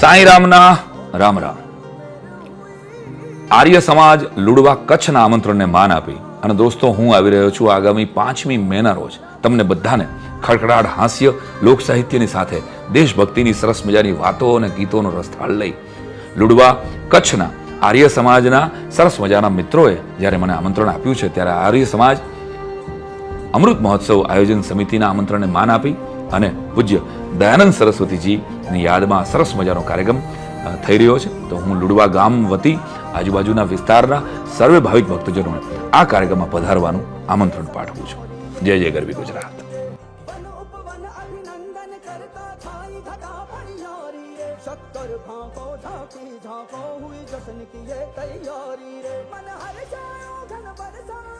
સાંઈ રામના રામ રામ. આર્ય સમાજ લુડવા કચ્છના આમંત્રણને માન આપી અને દોસ્તો હું આવી રહ્યો છું આગામી 5મી મેના રોજ તમને બધાને ખડખડાટ હાસ્ય લોક સાહિત્યની સાથે દેશભક્તિની સરસ મજાની વાતો અને ગીતોનો રસથાળ લઈ લુડવા કચ્છના આર્ય સમાજના સરસ મજાના મિત્રોએ જ્યારે મને આમંત્રણ આપ્યું છે ત્યારે આર્ય સમાજ અમૃત મહોત્સવ આયોજન સમિતિના આમંત્રણને માન આપી અને પૂજ્ય દયાનંદ સરસ્વતીજીની યાદમાં સરસ મજાનો કાર્યક્રમ થઈ રહ્યો છે. તો હું લુડવા ગામ વતી આજુબાજુના વિસ્તારના સર્વે ભાવિક ભક્તજનોને આ કાર્યક્રમમાં પધારવાનું આમંત્રણ પાઠવું છું. જય જય ગરવી ગુજરાત. शक्कर भाको झांकी झांको हुई जश्न की ये तैयारी रे मन हर जाओ घन बरसा